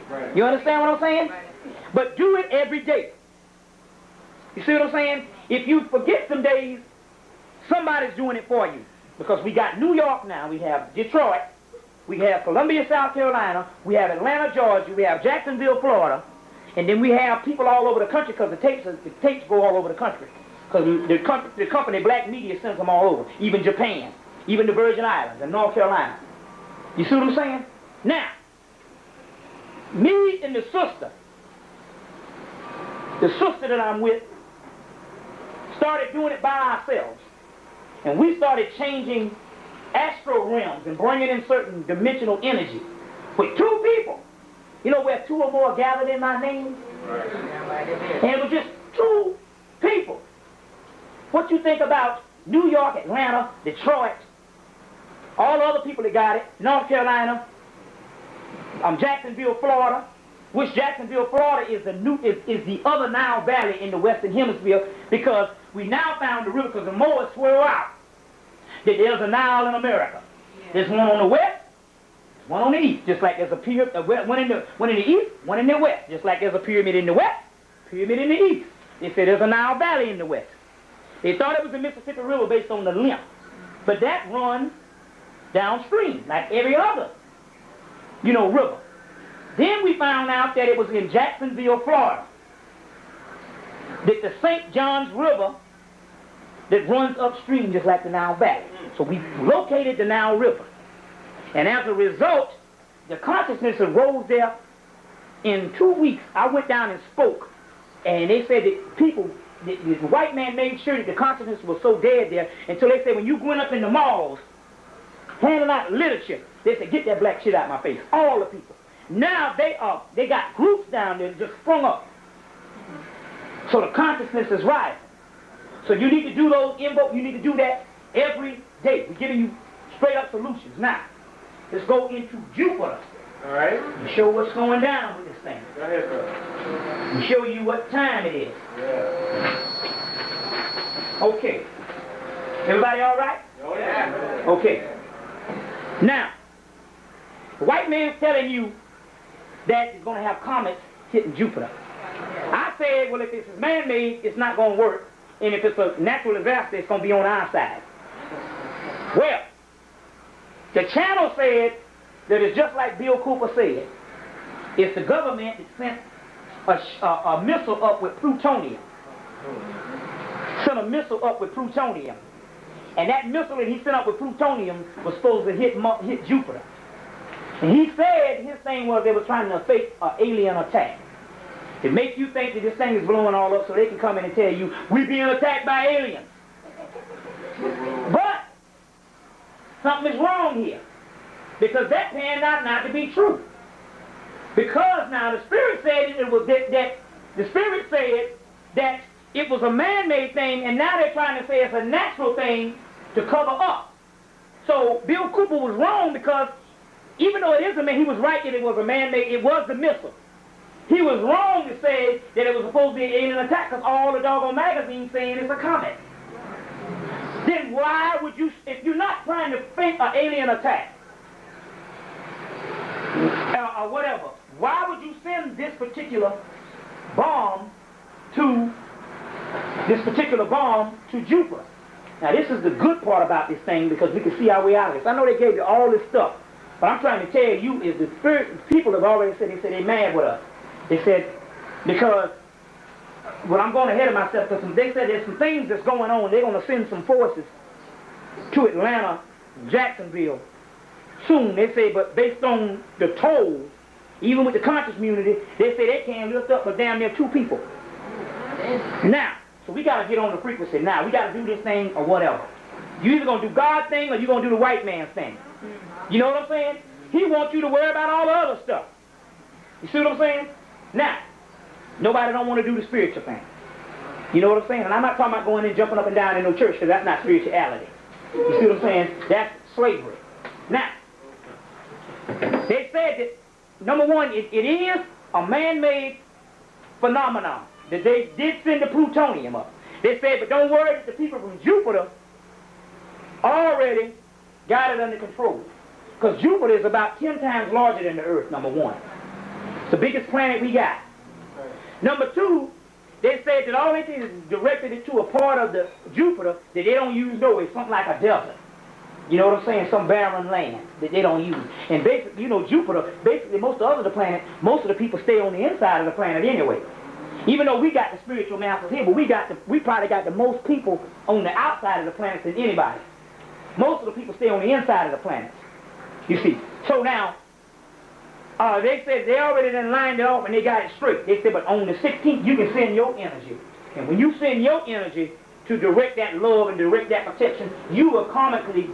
Right. You understand what I'm saying? Right. But do it every day. You see what I'm saying? If you forget some days, somebody's doing it for you. Because we got New York now, we have Detroit, we have Columbia, South Carolina, we have Atlanta, Georgia, we have Jacksonville, Florida, And then we have people all over the country because the tapes go all over the country. Because the company, black media, sends them all over. Even Japan, even the Virgin Islands and North Carolina. You see what I'm saying? Now, me and the sister that I'm with, started doing it by ourselves. And we started changing astral realms and bringing in certain dimensional energy with 2 people. You know, where 2 or more gathered in my name? And it was just 2 people. What you think about New York, Atlanta, Detroit, all the other people that got it, North Carolina, Jacksonville, Florida, which Jacksonville, Florida is the other Nile Valley in the Western Hemisphere, because we now found the river, because the Moors swear out that there's a Nile in America. There's one on the west, one on the east, just like there's a pyramid, one in the east, one in the west, just like there's a pyramid in the west, pyramid in the east. They said there's a Nile Valley in the west. They thought it was the Mississippi River based on the length, but that runs downstream like every other, river. Then we found out that it was in Jacksonville, Florida, that the St. John's River that runs upstream just like the Nile Valley. So we located the Nile River. And as a result, the consciousness arose there in 2 weeks. I went down and spoke, and they said that the white man made sure that the consciousness was so dead there until they said when you went up in the malls, handing out literature, they said, get that black shit out of my face. All the people. Now they got groups down there that just sprung up. So the consciousness is rising. So you need to do those you need to do that every day. We're giving you straight up solutions. Now, let's go into Jupiter. All right. And show what's going down with this thing. Go ahead, brother. And show you what time it is. Yeah. Okay. Everybody all right? Oh, yeah. Okay. Now, the white man's telling you that it's going to have comets hitting Jupiter. I said, well, if it's man-made, it's not going to work. And if it's a natural disaster, it's going to be on our side. Well, the channel said that it's just like Bill Cooper said. It's the government that sent a missile up with plutonium. Sent a missile up with plutonium. And that missile that he sent up with plutonium was supposed to hit Jupiter. And he said his thing was they were trying to fake an alien attack. It makes you think that this thing is blowing all up so they can come in and tell you, we're being attacked by aliens. But something is wrong here. Because that panned out not to be true. Because now the Spirit said that it was a man-made thing, and now they're trying to say it's a natural thing to cover up. So Bill Cooper was wrong, because even though it is a man, he was right that it was a man-made, it was the missile. He was wrong to say that it was supposed to be an alien attack, because all the doggone magazines saying it's a comet. Then why would you, if you're not trying to fake an alien attack, or whatever, why would you send this particular bomb to Jupiter? Now this is the good part about this thing, because we can see our way out of this. I know they gave you all this stuff, but I'm trying to tell you is the spirit, people have already said, they're mad with us. They said, because, well, I'm going ahead of myself, because they said there's some things that's going on. They're going to send some forces to Atlanta, Jacksonville, soon. They say, but based on the toll, even with the conscious community, they say they can't lift up but damn near 2 people. Now, so we got to get on the frequency now. We got to do this thing or whatever. You either going to do God's thing or you're going to do the white man's thing. You know what I'm saying? He wants you to worry about all the other stuff. You see what I'm saying? Now, nobody don't want to do the spiritual thing. You know what I'm saying? And I'm not talking about going and jumping up and down in no church, because that's not spirituality. You see what I'm saying? That's slavery. Now, they said that, number one, it is a man-made phenomenon, that they did send the plutonium up. They said, but don't worry, the people from Jupiter already got it under control. Because Jupiter is about 10 times larger than the Earth, number one. It's the biggest planet we got. Number two, they said that all they did is directed it to a part of the Jupiter that they don't use, though. It's something like a desert. You know what I'm saying? Some barren land that they don't use. And basically, you know, Jupiter, basically most of the planets, most of the people stay on the inside of the planet anyway. Even though we got the spiritual masters here, but we probably got the most people on the outside of the planet than anybody. Most of the people stay on the inside of the planet. You see. So now, they said they already done lined it off and they got it straight. They said, but on the 16th, you can send your energy. And when you send your energy to direct that love and direct that protection, you will karmically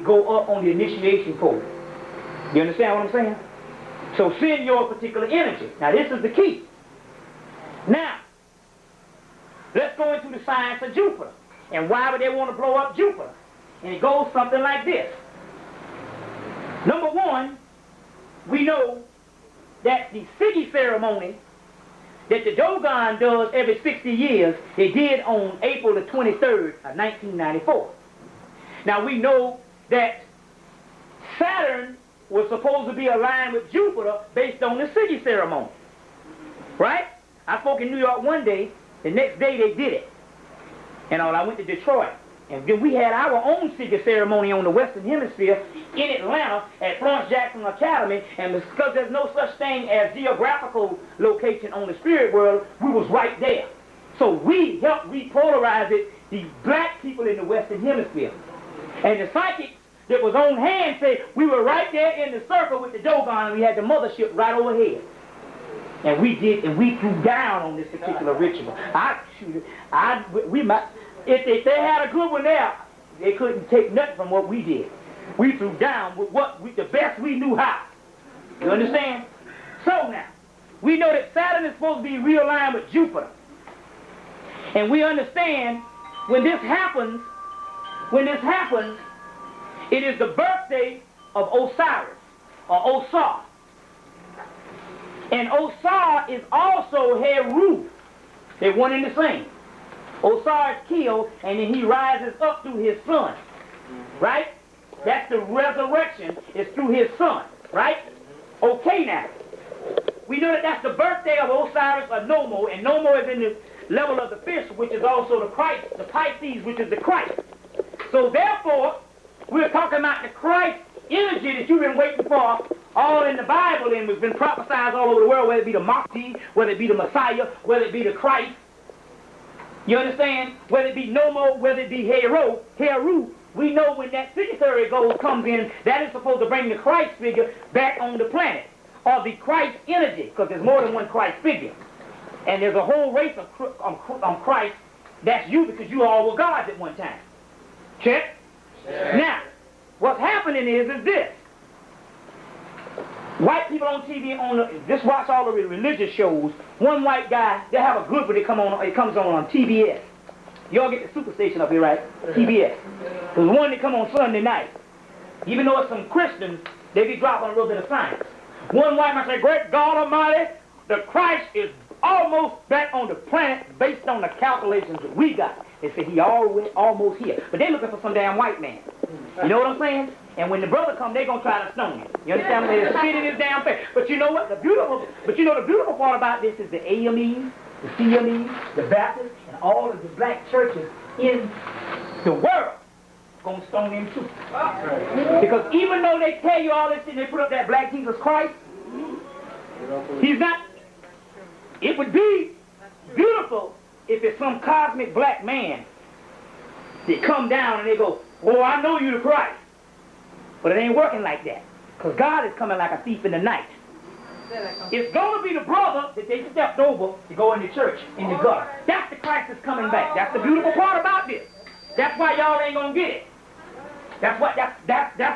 go up on the initiation code. You understand what I'm saying? So send your particular energy. Now this is the key. Now, let's go into the science of Jupiter. And why would they want to blow up Jupiter? And it goes something like this. Number one, we know that the Siggy ceremony that the Dogon does every 60 years, they did on April the 23rd of 1994. Now we know that Saturn was supposed to be aligned with Jupiter based on the Siggy ceremony. Right? I spoke in New York one day, the next day they did it. And I went to Detroit. And then we had our own Siggy ceremony on the Western Hemisphere in Atlanta at Florence Jackson Academy, and because there's no such thing as geographical location on the spirit world, we was right there. So we helped repolarize it, the black people in the Western Hemisphere. And the psychics that was on hand said we were right there in the circle with the Dogon, and we had the mothership right overhead. And we threw down on this particular ritual. If they had a good one there, they couldn't take nothing from what we did. We threw down with the best we knew how. You understand? So now, we know that Saturn is supposed to be realigned with Jupiter. And we understand when this happens, it is the birthday of Osiris, or Osar. And Osar is also Heru. They're one and the same. Osar is killed, and then he rises up through his son. Right? That's the resurrection, is through his son. Right? Okay now. We know that that's the birthday of Osiris or Nomo, and Nomo is in the level of the fish, which is also the Christ, the Pisces, which is the Christ. So therefore, we're talking about the Christ energy that you've been waiting for all in the Bible, and it's been prophesied all over the world, whether it be the Mahdi, whether it be the Messiah, whether it be the Christ. You understand? Whether it be Nomo, whether it be Heru, we know when that figurative goal comes in, that is supposed to bring the Christ figure back on the planet, or the Christ energy, because there's more than one Christ figure. And there's a whole race of Christ that's you, because you all were gods at one time. Check? Yeah. Now, what's happening is this. White people on TV, just watch all the religious shows. One white guy, they have a good one, it comes on TBS. Y'all get the superstation up here, right? TBS. There's one that come on Sunday night. Even though it's some Christians, they be dropping a little bit of science. One white man say, great God Almighty, the Christ is almost back on the planet based on the calculations that we got. They say he almost here. But they looking for some damn white man. You know what I'm saying? And when the brother come, they gonna try to stone him. You understand? They're spitting his damn face. But you know what? The beautiful part about this is the AMEs, the CMEs, the Baptists, and all of the black churches in the world gonna stone him too. Because even though they tell you all this and they put up that black Jesus Christ, he's not. It would be beautiful if it's some cosmic black man that come down and they go, oh, I know you the Christ. But it ain't working like that. Because God is coming like a thief in the night. It's going to be the brother that they stepped over to go in the church, in the gutter. That's the Christ that's coming back. That's the beautiful part about this. That's why y'all ain't going to get it. That's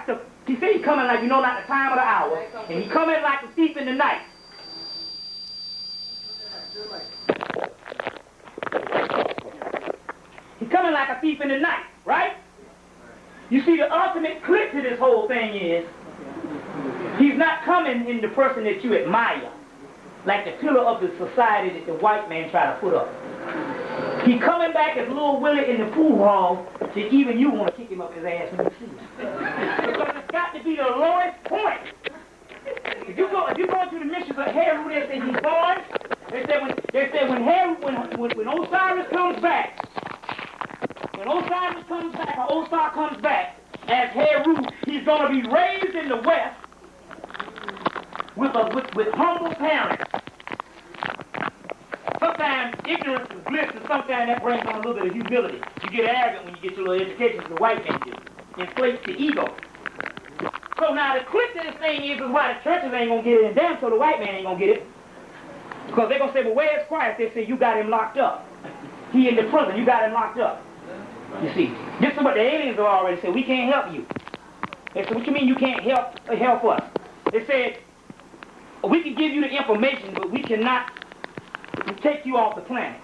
the, he said he's coming like you know not the time of the hour. And he's coming like a thief in the night. He's coming like a thief in the night, right? You see, the ultimate clip to this whole thing is, he's not coming in the person that you admire, like the pillar of the society that the white man tried to put up. He's coming back as little Willie in the pool hall that even you want to kick him up his ass when you see him. Because it's got to be the lowest point. If you go into the missions of Heru, they say he's born. They say when Osiris comes back, when Osiris comes back, or Osar comes back as Heru, he's going to be raised in the West with humble parents. Sometimes ignorance is bliss, and sometimes that brings on a little bit of humility. You get arrogant when you get your little education, as the white man do. Inflates the ego. So now the click to this thing is why the churches ain't going to get it, and damn so the white man ain't going to get it. Because they're going to say, well, where's Christ? They say, you got him locked up. He in the prison, you got him locked up. You see, this is what the aliens have already said, we can't help you. They said, what you mean you can't help us? They said, we can give you the information, but we cannot take you off the planet.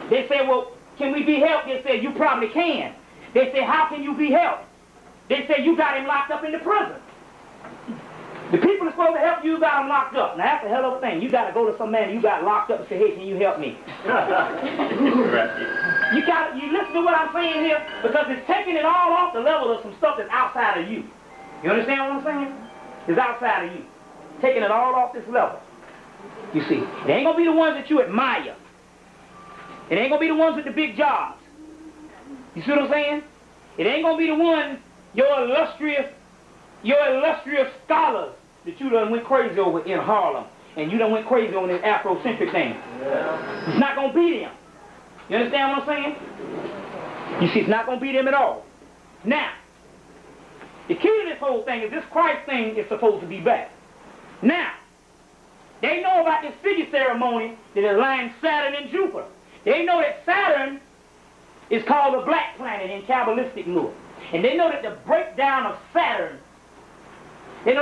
They say, well, can we be helped? They say, you probably can. They say, how can you be helped? They say, you got him locked up in the prison. The people are supposed to help you, you got him locked up. Now that's a hell of a thing. You got to go to some man you got locked up and say, hey, can you help me? You listen to what I'm saying here? Because it's taking it all off the level of some stuff that's outside of you. You understand what I'm saying? It's outside of you. Taking it all off this level. You see, it ain't going to be the ones that you admire. It ain't going to be the ones with the big jobs. You see what I'm saying? It ain't going to be the ones, your illustrious scholars that you done went crazy over in Harlem. And you done went crazy on this Afrocentric thing. Yeah. It's not going to be them. You understand what I'm saying? You see, it's not going to be them at all. Now, the key to this whole thing is this Christ thing is supposed to be back. Now, they know about this figure ceremony that aligns Saturn and Jupiter. They know that Saturn is called the black planet in Kabbalistic lore. And they know that the breakdown of Saturn, the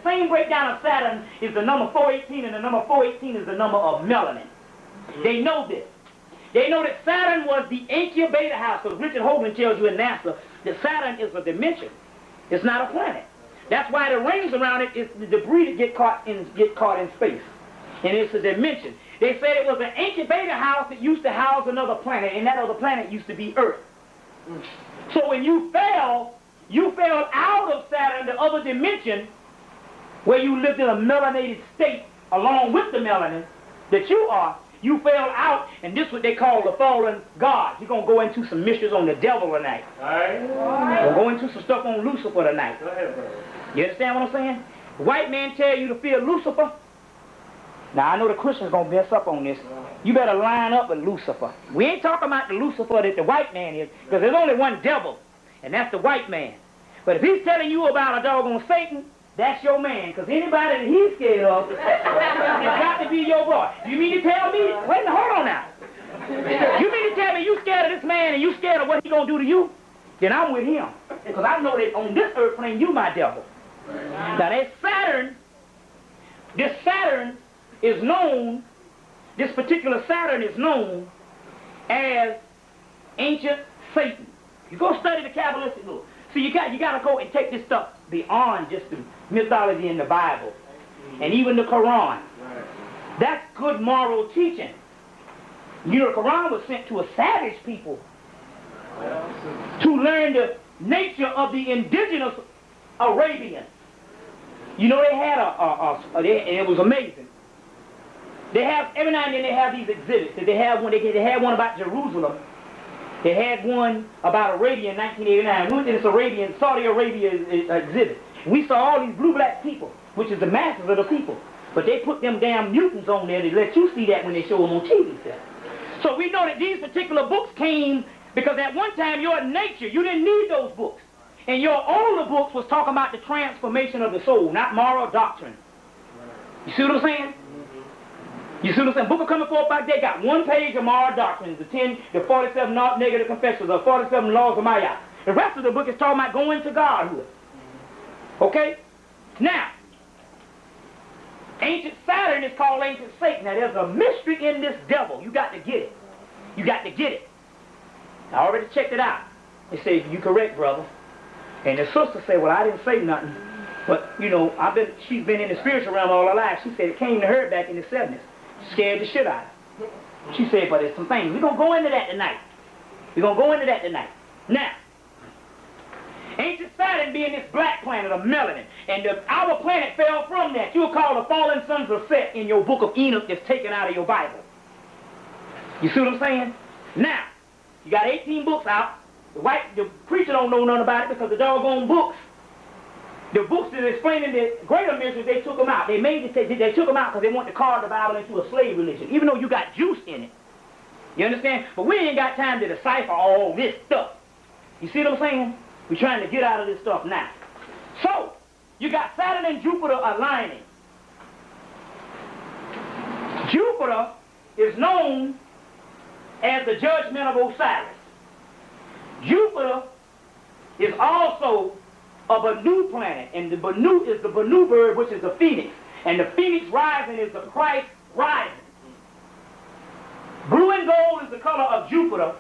same breakdown of Saturn is the number 418, and the number 418 is the number of melanin. They know this. They know that Saturn was the incubator house, because Richard Hoagland tells you in NASA that Saturn is a dimension. It's not a planet. That's why the rings around it is the debris that get caught in space. And it's a dimension. They said it was an incubator house that used to house another planet, and that other planet used to be Earth. So when you fell out of Saturn, the other dimension, where you lived in a melanated state along with the melanin that you fell out, and this is what they call the fallen gods. You're going to go into some mysteries on the devil tonight. We'll go into some stuff on Lucifer tonight. Go ahead, brother. You understand what I'm saying? The white man tell you to fear Lucifer. Now, I know the Christians going to mess up on this. You better line up with Lucifer. We ain't talking about the Lucifer that the white man is, because there's only one devil, and that's the white man. But if he's telling you about a doggone Satan, that's your man, because anybody that he's scared of, it's got to be your boy. You mean to tell me? Wait, hold on now. You mean to tell me you scared of this man and you scared of what he going to do to you? Then I'm with him, because I know that on this earth plane, you my devil. Now, that Saturn, this Saturn is known, this particular Saturn is known as ancient Satan. You go study the Kabbalistic book. So you got to go and take this stuff beyond just the mythology in the Bible and even the Quran. That's good moral teaching. You know, the Quran was sent to a savage people to learn the nature of the indigenous Arabians. You know, they had and it was amazing. They have, every now and then they have these exhibits. They had one about Jerusalem. They had one about Arabia in 1989. We went to this Saudi Arabia exhibit. We saw all these blue-black people, which is the masses of the people. But they put them damn mutants on there to let you see that when they show them on TV. So we know that these particular books came because at one time your nature, you didn't need those books. And your older books was talking about the transformation of the soul, not moral doctrine. You see what I'm saying? You see what I'm saying? Book of Coming Forth Back, they got one page of moral doctrines, the 47 negative confessions, the 47 laws of Maya. The rest of the book is talking about going to Godhood. Okay? Now, ancient Saturn is called ancient Satan. Now, there's a mystery in this devil. You got to get it. You got to get it. I already checked it out. They say, you correct, brother. And the sister said, well, I didn't say nothing. But, you know, she's been in the spiritual realm all her life. She said it came to her back in the 70s. Scared the shit out of her. She said, but there's some things. We're going to go into that tonight. We're going to go into that tonight. Now, ancient Saturn being this black planet of melanin, and our planet fell from that. You'll call the fallen sons of Set in your book of Enoch that's taken out of your Bible. You see what I'm saying? Now, you got 18 books out. The preacher don't know nothing about it because the doggone books, the books that are explaining the greater mysteries, they took them out. They took them out because they want to carve the Bible into a slave religion, even though you got juice in it. You understand? But we ain't got time to decipher all this stuff. You see what I'm saying? We're trying to get out of this stuff now. So, you got Saturn and Jupiter aligning. Jupiter is known as the judgment of Osiris. Jupiter is also a Banu planet, and the Banu is the Banu bird, which is the phoenix. And the phoenix rising is the Christ rising. Blue and gold is the color of Jupiter,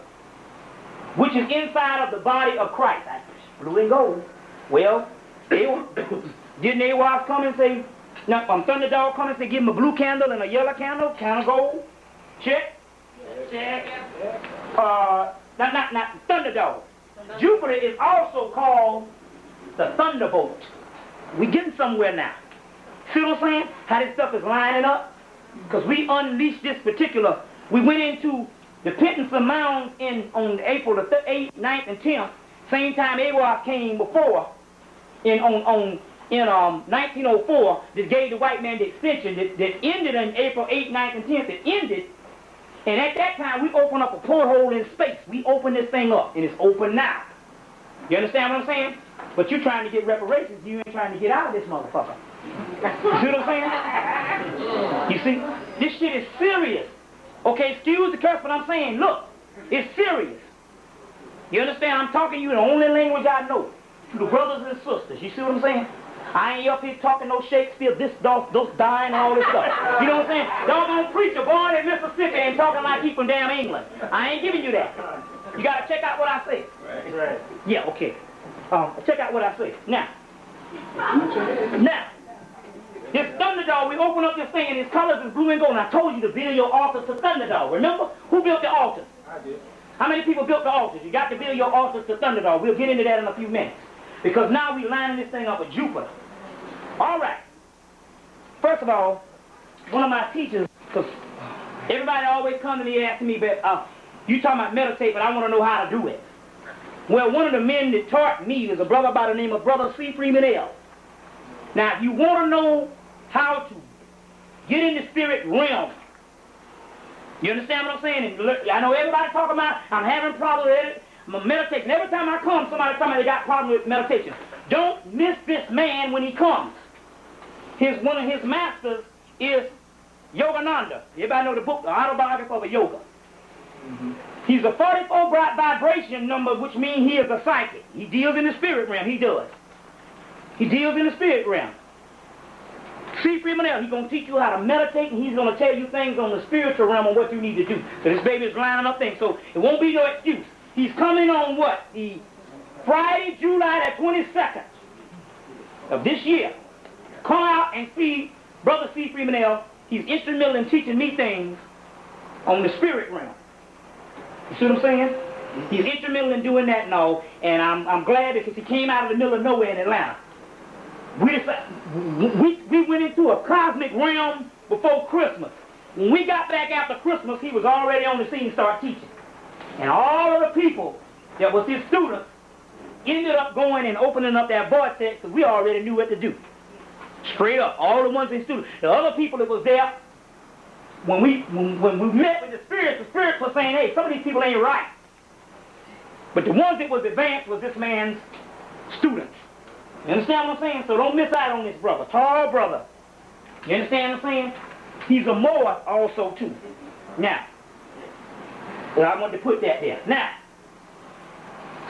which is inside of the body of Christ. Blue and gold. Well, didn't Awas come and say, Thunderdog come and say, give him a blue candle and a yellow candle, kind of gold? Check? Check. Not Thunderdog. Jupiter is also called the Thunderbolt. We getting somewhere now. See what I'm saying? How this stuff is lining up? Because we unleashed this particular, we went into the Pentinson Mounds on April the 8th, 9th, and 10th, same time Awas came before, in 1904, that gave the white man the extension that ended on April 8th, 9th, and 10th. It ended, and at that time we opened up a porthole in space. We opened this thing up, and it's open now. You understand what I'm saying? But you're trying to get reparations, you ain't trying to get out of this motherfucker. You see what I'm saying? You see? This shit is serious. Okay, excuse the curse, but I'm saying, look, it's serious. You understand? I'm talking to you in the only language I know. To the brothers and sisters. You see what I'm saying? I ain't up here talking no Shakespeare, those dying and all this stuff. You know what I'm saying? Doggone preacher born in Mississippi and talking like he from damn England. I ain't giving you that. You gotta check out what I say. Right. Yeah, okay. Check out what I say. Now, this Thunderdog, we open up this thing and its colors is blue and gold. And I told you to build your altars to Thunderdog. Remember? Who built the altars? I did. How many people built the altars? You got to build your altars to Thunderdog. We'll get into that in a few minutes. Because now we're lining this thing up with Jupiter. All right. First of all, one of my teachers, because everybody always comes to me and asks me, but you talking about meditate, but I want to know how to do it. Well, one of the men that taught me is a brother by the name of Brother C. Freeman L. Now, if you want to know how to get in the spirit realm, you understand what I'm saying? And I know everybody talking about, I'm having problems with it, I'm meditating. Every time I come, somebody tell me they got problems with meditation. Don't miss this man when he comes. One of his masters is Yogananda. Everybody know the book, The Autobiography of a Yoga. Mm-hmm. He's a 44 vibration number, which means he is a psychic. He deals in the spirit realm. He does. He deals in the spirit realm. C. Freeman L. He's going to teach you how to meditate, and he's going to tell you things on the spiritual realm on what you need to do. So this baby is lining up things, so it won't be no excuse. He's coming on what? The Friday, July the 22nd of this year. Come out and see Brother C. Freeman L. He's instrumental in teaching me things on the spirit realm. You see what I'm saying? He's instrumental in doing that and all, and I'm glad because he came out of the middle of nowhere in Atlanta. We went into a cosmic realm before Christmas. When we got back after Christmas, he was already on the scene, start teaching. And all of the people that was his students ended up going and opening up their vortex because we already knew what to do. Straight up, all the ones in students. The other people that was there, when we met with the spirits was saying, hey, some of these people ain't right. But the ones that was advanced was this man's students. You understand what I'm saying? So don't miss out on this brother, tall brother. You understand what I'm saying? He's a Moor also too. Now, well, I want to put that there. Now,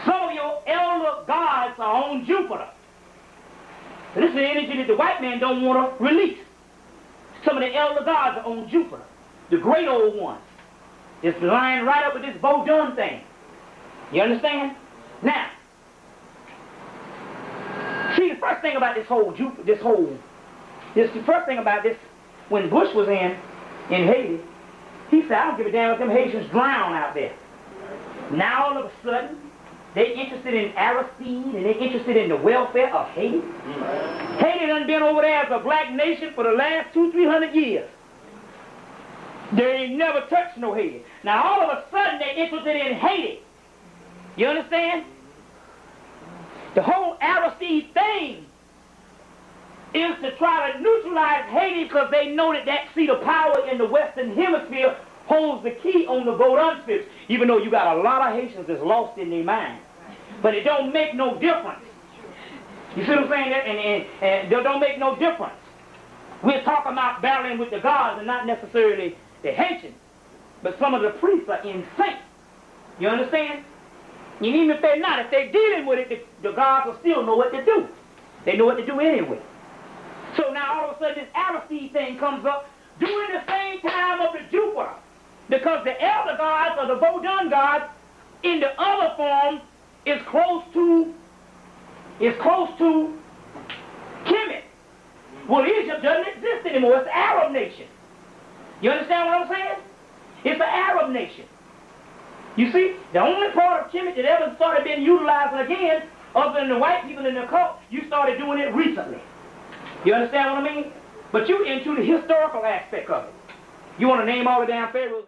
some of your elder gods are on Jupiter. So this is the energy that the white man don't want to release. Some of the elder gods are on Jupiter, the great old ones. It's lying right up with this Bodun thing. You understand? Now, see, the first thing about the first thing about this, when Bush was in Haiti, he said, I don't give a damn if them Haitians drown out there. Now all of a sudden, they're interested in Aristide and they're interested in the welfare of Haiti. Haiti done been over there as a black nation for the last 200-300 years. They ain't never touched no Haiti. Now all of a sudden, they're interested in Haiti. You understand? The whole Aristide thing is to try to neutralize Haiti because they know that that seat of power in the Western Hemisphere holds the key on the Godlike spirits, even though you got a lot of Haitians that's lost in their mind. But it don't make no difference. You see what I'm saying? And it don't make no difference. We're talking about battling with the gods and not necessarily the Haitians. But some of the priests are insane. You understand? And even if they're not, if they're dealing with it, the gods will still know what to do. They know what to do anyway. So now all of a sudden this Aristide thing comes up during the same time of the Jupiter. Because the elder gods or the Vodun gods in the other form is close to Hemmitt. Well, Egypt doesn't exist anymore. It's an Arab nation. You understand what I'm saying? It's an Arab nation. You see, the only part of Hemmitt that ever started being utilized again, other than the white people in the cult, you started doing it recently. You understand what I mean? But you into the historical aspect of it. You want to name all the damn pharaohs.